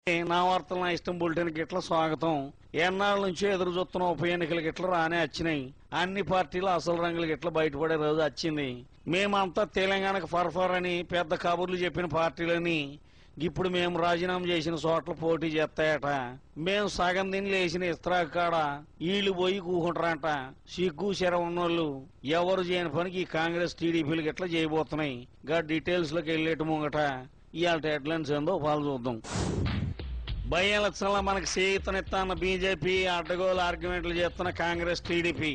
నా వార్తలు నా ఇష్టం బులెటిన్ గిట్ల స్వాగతం. ఎన్నాళ్ళ నుంచి ఎదురు చూస్తున్న ఉప ఎన్నికలు గిట్ల రానే వచ్చినాయి. అన్ని పార్టీలు అసలు రంగులు గిట్ల బయటపడే రోజు వచ్చింది. మేమంతా తెలంగాణకు ఫర్ఫర్ అని పెద్ద కబుర్లు చెప్పిన పార్టీలని ఇప్పుడు మేము రాజీనామా చేసిన చోట్ల పోటీ చేస్తాయట. మేము సగం తిని లేచిన ఇస్త్రాకు కాడ ఈళ్లు పోయి కూకుంటారంట. సిగ్గు శర ఉన్నోళ్ళు ఎవరు చేయని పనికి ఈ కాంగ్రెస్ టీడీపీలు గిట్ల చేయబోతున్నాయి. గా డీటెయిల్స్ లోకి వెళ్ళేట ముంగట ఇవాళ హెడ్లైన్స్ ఏందో పాలు చూద్దాం. బై ఎలక్షన్ లో మనకు చేతనెత్తాన్న బీజేపీ, అడ్డగోలు ఆర్గ్యుమెంట్లు చేస్తున్న కాంగ్రెస్ టీడీపీ.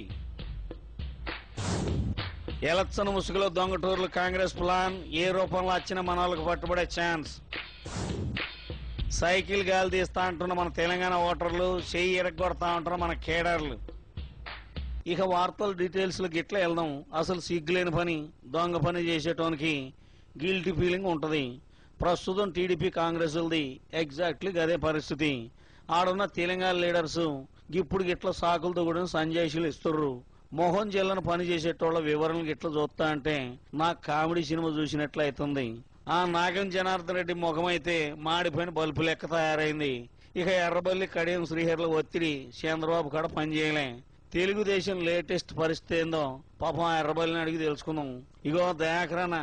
ఎలక్షన్ ముసుగులో దొంగటూర్లు కాంగ్రెస్ ప్లాన్ ఏ రూపంలో వచ్చినా మన వాళ్ళకు పట్టుబడే ఛాన్స్. సైకిల్ గాలి తీస్తా అంటున్న మన తెలంగాణ ఓటర్లు, చెయ్యి ఎరగొడతా అంటున్న మన కేడర్లు. ఇక వార్తల డీటెయిల్స్ లో గిట్ల వెళ్దాం. అసలు సిగ్గులేని పని, దొంగ పని చేసేటోనికి గిల్టీ ఫీలింగ్ ఉంటది. ప్రస్తుతం టీడీపీ కాంగ్రెస్ది ఎగ్జాక్ట్లీ అదే పరిస్థితి. ఆడున్న తెలంగాణ లీడర్స్ ఇప్పుడు గిట్ల సాకులతో కూడా సంజాయిషులు ఇస్తుర్రు. మోహన్ జిల్లాను పని చేసేటోళ్ల వివరణలు గిట్ల చూస్తా అంటే నాకు కామెడీ సినిమా చూసినట్లు అవుతుంది. ఆ నాగం జనార్దన్ రెడ్డి ముఖం అయితే మాడిపోయిన బల్బు లెక్క తయారైంది. ఇక ఎర్రబల్లి కడియం శ్రీహర్ల ఒత్తిడి చంద్రబాబు కాడ పనిచేయలే. తెలుగుదేశం లేటెస్ట్ పరిస్థితి ఏందో పాపం ఎర్రబల్లిని అడిగి తెలుసుకుందాం. ఇగో దయాకరణ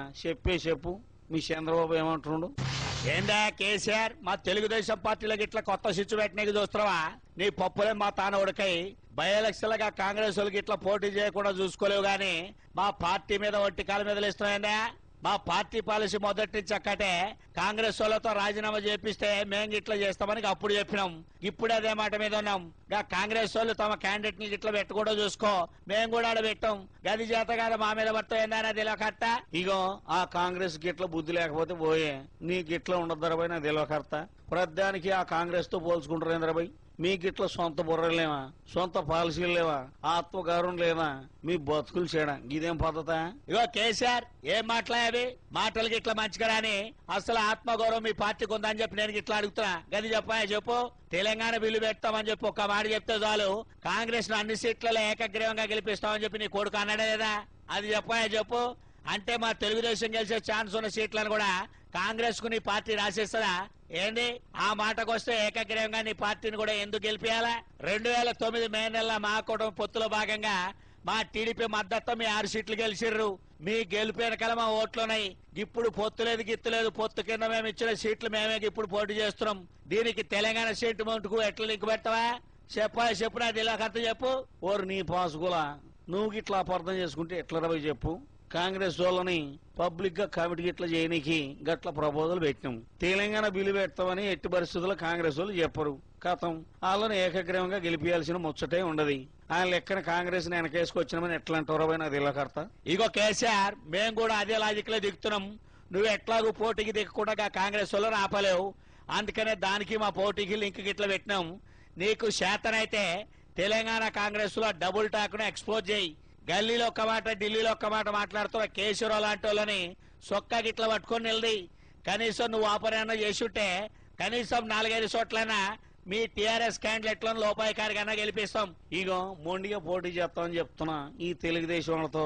చెప్పు, మీ చంద్రబాబు ఏమంటుండు? ఏందా కేసీఆర్, మా తెలుగుదేశం పార్టీలోకి ఇట్లా కొత్త స్విచ్ పెట్టడానికి చూస్తున్నావా? నీ పప్పులే మా తాన ఉడకాయి. బై ఎలక్షన్ గా కాంగ్రెస్ వాళ్ళకి ఇట్లా పోటీ చేయకుండా చూసుకోలేవు గాని మా పార్టీ మీద ఒట్టి కాల మీద ఇస్తున్నాయిందా? మా పార్టీ పాలసీ మొదటి నుంచి అక్కటే కాంగ్రెస్ వాళ్ళతో రాజీనామా చేపిస్తే మేము ఇట్లా చేస్తామని అప్పుడు చెప్పినాం. ఇప్పుడు అదే మాట మీద ఉన్నాం. కాంగ్రెస్ వాళ్ళు తమ క్యాండిడేట్ ని ఇట్లా పెట్టకుండా చూసుకో, మేము కూడా ఆడ పెట్టాం. గది చేత కాదు మా మీద పడతాయిందా తెలియకర్త. ఇగో ఆ కాంగ్రెస్ గిట్ల బుద్ధి లేకపోతే పోయే, నీ గిట్ల ఉండద్దరబాయ్ నా తెలియకర్త. ప్రధానికి ఆ కాంగ్రెస్ తో పోల్చుకుంటారు ఏంద్రబాయ్? మీ గిట్ల సొంత బుర్రలు లేవా? సొంత పాలసీలు లేవా? ఆత్మగౌరవం లేదా? మీ బతుకులు చేయడం ఇదేం పద్ధత? ఇగో కేసీఆర్, ఏం మాట్లాడేవి మాటలు గిట్లా మంచిగా రాని అసలు ఆత్మగౌరవం మీ పార్టీకి ఉందని చెప్పి నేను గిట్లా అడుగుతున్నా. గది చెప్పు. తెలంగాణ బిల్లు పెడతామని చెప్పి ఒక్క మాట చెప్తే చాలు, కాంగ్రెస్ ను అన్ని సీట్లలో ఏకగ్రీవంగా గెలిపిస్తామని చెప్పి నీ కొడుకు అన్నాడే లేదా? అది చెప్పు. అంటే మా తెలుగుదేశం గెలిచే ఛాన్స్ ఉన్న సీట్లను కూడా కాంగ్రెస్ కు నీ పార్టీ రాసేస్తుందా ఏంది? ఆ మాటకొస్తే ఏకగ్రీవంగా నీ పార్టీని కూడా ఎందుకు గెలిపియాలా? 2009 మే నెల మా కూటమి పొత్తులో భాగంగా మా టీడీపీ మద్దతు మీ 6 సీట్లు గెలిచిర్రు. మీ గెలిపిన కల మా ఓట్లున్నాయి. ఇప్పుడు పొత్తు లేదు గిత్తు లేదు, పొత్తు కింద మేము ఇచ్చిన సీట్లు మేమే ఇప్పుడు పోటీ చేస్తున్నాం. దీనికి తెలంగాణ సీటు మౌంట్కు ఎట్లా లింక్ పెడతావా? చెప్పు నా తెలియకర్త చెప్పు. ఓరు నీ పాసుకులా, నువ్వు గిట్లా అపార్థం చేసుకుంటే ఎట్లా రవి చెప్పు. కాంగ్రెస్ వాళ్ళని పబ్లిక్ గా కమిటీ గిట్ల చేయడానికి గట్ల ప్రపోజల్ పెట్టినాం. తెలంగాణ బిల్లు పెడతామని ఎట్టి పరిస్థితుల్లో కాంగ్రెస్ వాళ్ళు చెప్పరు. కథం వాళ్ళని ఏకగ్రీవంగా గెలిపియాల్సిన ముచ్చటే ఉండదు. ఆయన లెక్కన కాంగ్రెస్ ని వెనకేసుకొచ్చినామని ఎట్లా అంటారో నాది కర్త. ఇగో కేసీఆర్, మేము కూడా అదే లాజిక్ లో దిగుతున్నాం. నువ్వు ఎట్లాగూ పోటీకి దిగకుండా కాంగ్రెస్ వాళ్ళని ఆపలేవు. అందుకనే దానికి మా పోటీకి లింక్ గిట్ల పెట్టినాం. నీకు శాతనైతే తెలంగాణ కాంగ్రెస్ లో డబుల్ టాక్ ను ఎక్స్పోజ్ చేయి. గల్లీలో ఒక్క మాట, ఢిల్లీలో ఒక్క మాట మాట్లాడుతున్న కేసీఆర్ లాంటి వాళ్ళని సొక్క గిట్ల పట్టుకొని నిలది. కనీసం నువ్వు ఆపరేనా చేసుంటే కనీసం 4-5 చోట్లైనా మీ టీఆర్ఎస్ క్యాండిడేట్లను లోపాయికారిగా గెలిపిస్తాం. ఇగో మొండిగా పోటీ చేస్తామని చెప్తున్నా. ఈ తెలుగుదేశం వాళ్ళతో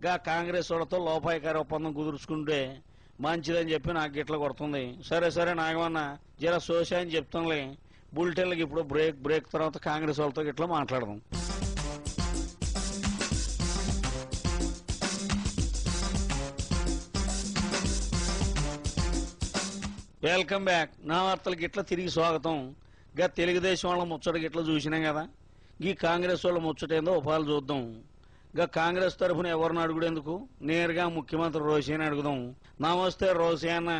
గా కాంగ్రెస్ వాళ్ళతో లోపాయికారి ఒప్పందం కుదుర్చుకుంటే మంచిదని చెప్పి నాకు గిట్ల కొడుతుంది. సరే నాగమన్న జర సోషా అని చెప్తాంలే. బులెటిన్లకి ఇప్పుడు బ్రేక్ తర్వాత కాంగ్రెస్ వాళ్ళతో గిట్లా మాట్లాడదాం. Welcome back. నా వార్తలు గిట్ల తిరిగి స్వాగతం. గా తెలుగుదేశం వాళ్ళ ముచ్చట గిట్ల చూసినాం కదా. ఈ కాంగ్రెస్ వాళ్ళ ముచ్చట ఏందో ఉపాలు చూద్దాం. గా కాంగ్రెస్ తరఫున ఎవరిని అడుగుడేందుకు నేరుగా ముఖ్యమంత్రి రోషిని అడుగుదాం. నమస్తే రోషి అన్న,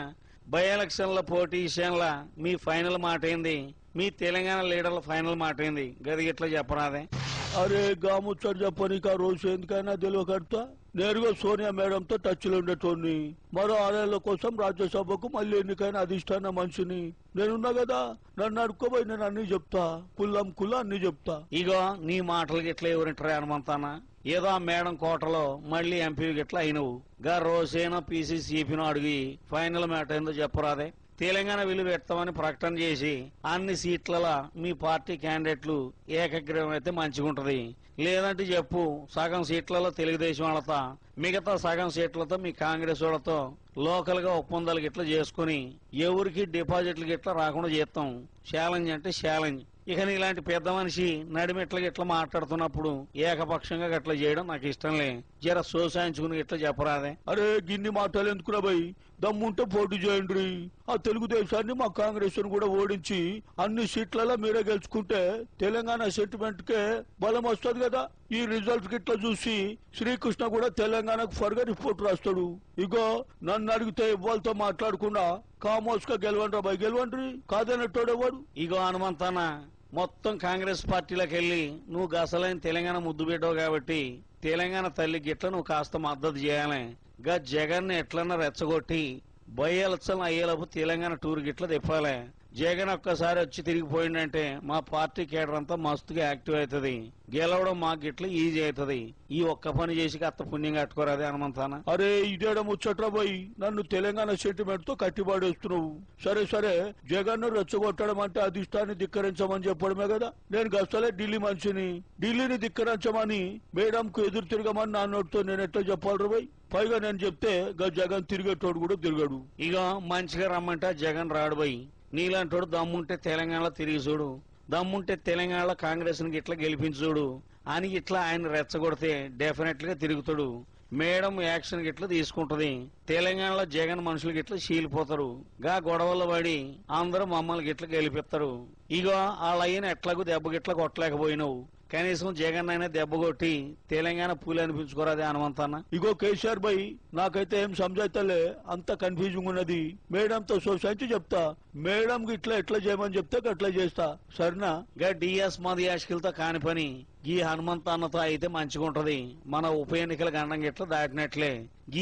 బై ఎలక్షన్ల పోటీ విషయంలో మీ ఫైనల్ మాట ఏంది? మీ తెలంగాణ లీడర్ల ఫైనల్ మాట ఏంది? గది గిట్లా చెప్పరాదే? అరే గాముచ్చాడు చెప్పనీక రోజు ఎందుకైనా తెలియకడతా. నేరుగా సోనియా మేడంతో టచ్ లో ఉండేటోని. మరో 6 ఏళ్ల కోసం రాజ్యసభకు మళ్ళీ ఎన్నికైన అధిష్టాన మనిషిని నేనున్నా కదా. నన్ను అడుక్కోబోయి నేను అన్ని చెప్తా, కుల్ల అన్ని చెప్తా. ఇగో నీ మాటలు గిట్లా ఎవరింటారా అనుమంతానా? ఏదో ఆ మేడం కోటలో మళ్లీ ఎంపీ గిట్లా అయినవు. గా రోజేనో పీసీసీపీనో అడిగి ఫైనల్ మ్యాటర్ ఏందో చెప్పరాదే? తెలంగాణ బిల్లు పెడతామని ప్రకటన చేసి అన్ని సీట్లలో మీ పార్టీ క్యాండిడేట్లు ఏకగ్రీవం అయితే మంచిగుంటది. లేదంటే చెప్పు, సగం సీట్లలో తెలుగుదేశం వాళ్ళతో, మిగతా సగం సీట్లతో మీ కాంగ్రెస్ వాళ్ళతో లోకల్ గా ఒప్పందాలు గిట్లా చేసుకుని ఎవరికి డిపాజిట్లు గిట్లా రాకుండా చేస్తాం. ఛాలెంజ్ అంటే ఛాలెంజ్. ఇక ఇలాంటి పెద్ద మనిషి నడిమెట్ల గిట్లా మాట్లాడుతున్నప్పుడు ఏకపక్షంగా గట్లా చేయడం నాకు ఇష్టంలే. జర సోసాయించుకుని గిట్లా చెప్పరాదే. అరే గిన్ని మాటలు ఎందుకురా భయ్, దమ్ముంటే పోటీ చేయండి. ఆ తెలుగుదేశాన్ని మా కాంగ్రెస్ కూడా ఓడించి అన్ని సీట్లలో మీరే గెలుచుకుంటే తెలంగాణ సెంటిమెంట్ కే బలం వస్తుంది కదా. ఈ రిజల్ట్ గిట్లా చూసి శ్రీకృష్ణ కూడా తెలంగాణకు ఫర్గా రిపోర్ట్ రాస్తాడు. ఇగో నన్ను అడిగితే ఇవ్వాలతో మాట్లాడకుండా కామోస్ గా గెలవండ్రా భయ్, గెలవండ్రి. కాదనట్టోడేవాడు. ఇగో హనుమంతన్న, మొత్తం కాంగ్రెస్ పార్టీలోకి వెళ్లి నువ్వు గసలైన తెలంగాణ ముద్దు పెట్టావు కాబట్టి తెలంగాణ తల్లి గిట్ల నువ్వు కాస్త మద్దతు చేయాలి. గా జగన్ ఎట్లన్నా రెచ్చగొట్టి బయ్యలచ్చలు అయ్యేలోపు తెలంగాణ టూర్ గిట్ల తిప్పాలి. జగన్ ఒక్కసారి వచ్చి తిరిగిపోయిందంటే మా పార్టీ కేడర్ అంతా మస్తుగా యాక్టివ్ అవుతుంది. గెలవడం మాకు గిట్ల ఈజీ అవుతుంది. ఈ ఒక్క పని చేసి అత్త పుణ్యం కట్టుకోరాదే హనుమంతాన. అరే ఇదేడ ముచ్చట్రా పోయి నన్ను తెలంగాణ సెంటిమెంట్ తో కట్టిపాడేస్తున్నావు. సరే సరే, జగన్ ను రెచ్చగొట్టడం అంటే అధిష్టాన్ని ధిక్కరించమని చెప్పడమే కదా. నేను గస్తలే ఢిల్లీ మనిషిని, ఢిల్లీని ధిక్కరించమని మేడంకు ఎదురు తిరగమని నా నోటితో నేను ఎట్లా చెప్పాలి పోయి. పైగా నేను చెప్తే జగన్ తిరిగేటోడు కూడా తిరగడు. ఇక మంచిగా రమ్మంటే జగన్ రాడు పోయి. నీలాంటోడు దమ్ముంటే తెలంగాణలో తిరిగి చూడు, దమ్ముంటే తెలంగాణలో కాంగ్రెస్ ని గిట్లా గెలిపించుడు అని ఇట్లా ఆయన రెచ్చగొడితే డెఫినెట్ గా తిరుగుతాడు. మేడం యాక్షన్ గిట్లా తీసుకుంటది. తెలంగాణలో జగన్ మనుషులు గిట్లా చీలిపోతారు. గా గొడవలు పడి అందరూ మమ్మల్ని గిట్లా గెలిపిస్తారు. ఇగో ఆ లైన్ ఎట్లాగూ దెబ్బ గిట్లా కొట్టలేకపోయినావు. కనీసం జగన్ అయినా దెబ్బ కొట్టి తెలంగాణ పూలు అనిపించుకోరాదే హనుమంతన్న. ఇగో కేసీఆర్ భాయ్, నాకైతే ఏం సమజైతలే, అంత కన్ఫ్యూజింగ్ ఉన్నది. మేడంతో సోసాయించి చెప్తా. మేడం గిట్లా ఎట్లా చేయమని చెప్తే అట్లా చేస్తా, సరేనా. గా డిఎస్ మదియాష్కిలతో కాని పని ఈ హనుమంతన్నతో అయితే మంచిగుంటది. మన ఉప ఎన్నికల గండం గిట్లా దాటినట్లే.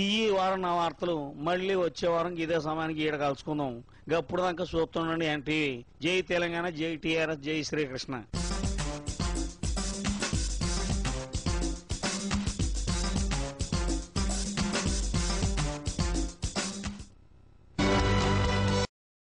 ఈ వారం నా వార్తలు మళ్లీ వచ్చే వారం ఇదే సమయానికి ఈడ కలుసుకుందాం. గప్పుడు దాకా చూస్తుండండి ఎన్టీవీ. జై తెలంగాణ, జై టీఆర్ఎస్, జై శ్రీకృష్ణ.